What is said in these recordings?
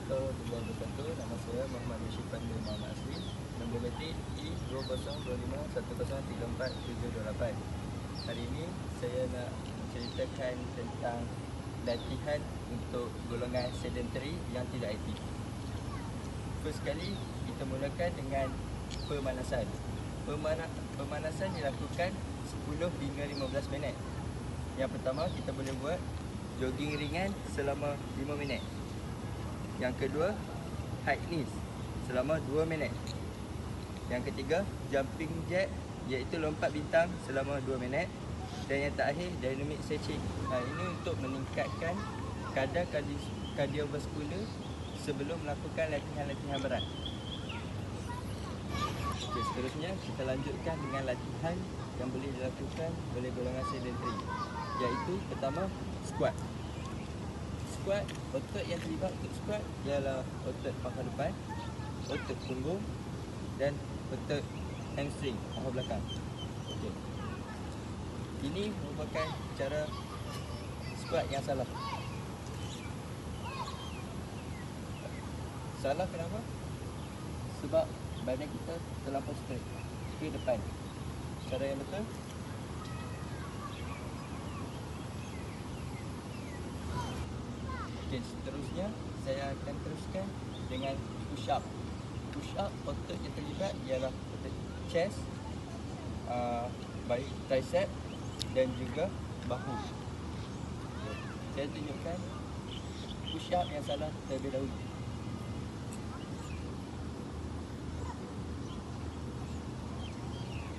warahmatullahi wabarakatuh. Nama saya Muhammad Yushifan bin Muhammad Asli. Nombor metik I2025143478. Hari ini saya nak ceritakan tentang latihan untuk golongan sedentary yang tidak aktif. First sekali, kita mulakan dengan pemanasan. Pemanasan dilakukan 10 hingga 15 minit. Yang pertama, kita boleh buat jogging ringan selama 5 minit. Yang kedua, high knees selama 2 minit. Yang ketiga, jumping jack iaitu lompat bintang selama 2 minit. Dan yang terakhir, dynamic stretching. Ini untuk meningkatkan kadar kardiovaskular sebelum melakukan latihan-latihan berat. Okay, seterusnya kita lanjutkan dengan latihan yang boleh dilakukan oleh golongan sedentary, iaitu pertama, squat. Squat, otot yang terlibat untuk squat ialah otot paha depan, otot punggung dan otot hamstring paha belakang. Okey. Ini merupakan cara squat yang salah. Salah kenapa? Sebab badan kita terlampau straight ke depan. Cara yang betul, okay, seterusnya saya akan teruskan dengan push up. Push up, otot yang terlibat ialah otot chest, baik tricep dan juga bahu. Okay. Saya tunjukkan push up yang salah terlebih dahulu.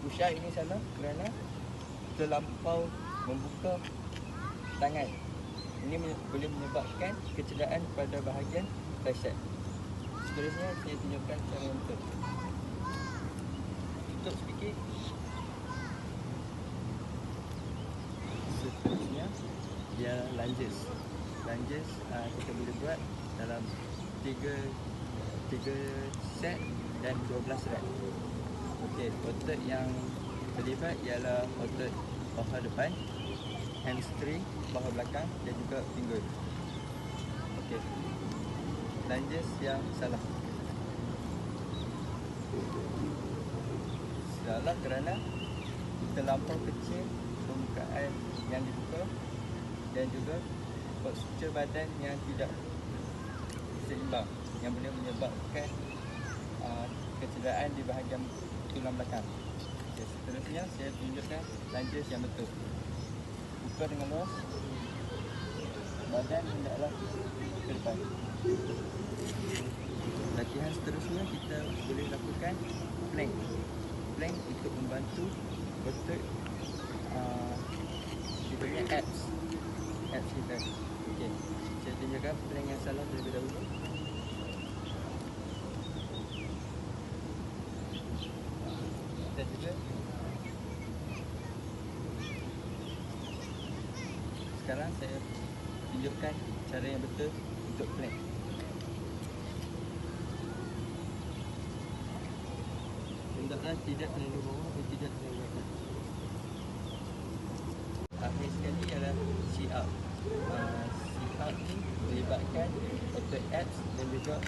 Push up ini salah kerana terlampau membuka tangan. Ini boleh menyebabkan kecederaan pada bahagian tricep. Seterusnya saya tunjukkan cara yang betul. Tutup sedikit. Seterusnya dia lunges. Lunges kita boleh buat dalam 3 set dan 12 rep. Okey, otot yang terlibat ialah otot paha depan, hamstring paha belakang dan juga pinggul. Okey. Lunges yang salah. Salah kerana terlampau kecil permukaan yang dibuka dan juga postur badan yang tidak seimbang yang boleh menyebabkan kecederaan di bahagian tulang belakang. Okay, seterusnya saya tunjukkan lunges yang betul. Buka dengan luas, badan hendaklah ke depan. Latihan seterusnya kita boleh lakukan plank. Plank untuk membantu otot kita punya abs kita. Okay, saya tunjukkan plank yang salah terlebih dahulu. Dan juga sekarang saya tunjukkan cara yang betul untuk plank. Hendaklah tidak terlalu bawah dan tidak terlalu atas. Akhir sekali ialah sit up. Sit up ni melibatkan otot abs dan juga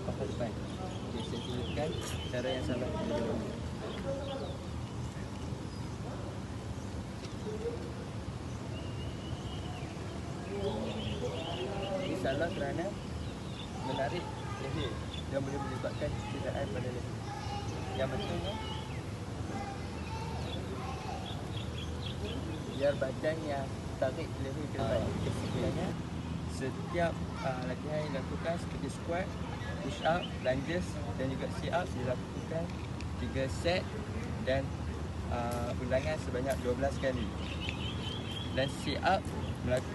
paha depan. Okay, saya tunjukkan cara yang salah terlebih dahulu. Ini salah kerana menarik leher yang boleh menyebabkan kecederaan pada leher. Yang betulnya, biar badan yang tarik leher ke depan. Sebenarnya setiap latihan yang dilakukan seperti squat, push up, lunges dan juga sit up dilakukan 3 set dan ulangan sebanyak 12 kali. Dan sit up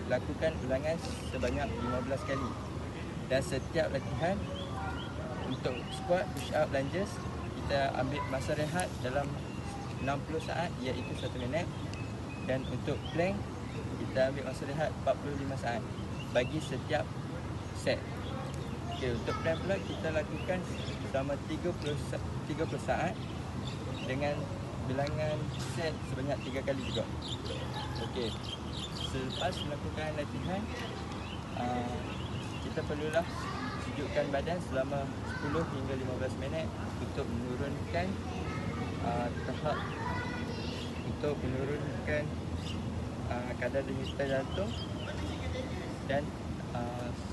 lakukan ulangan sebanyak 15 kali. Dan setiap latihan untuk squat, push up, lunges kita ambil masa rehat dalam 60 saat iaitu 1 minit. Dan untuk plank kita ambil masa rehat 45 saat bagi setiap set. Okey, untuk plank pula kita lakukan selama 30 saat dengan bilangan set sebanyak 3 kali juga. Okey. Selepas melakukan latihan kita perlulah sejukkan badan selama 10 hingga 15 minit untuk menurunkan tahap untuk menurunkan kadar denyut jantung dan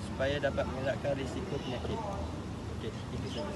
supaya dapat mengelakkan risiko penyakit. Okey, itu saja.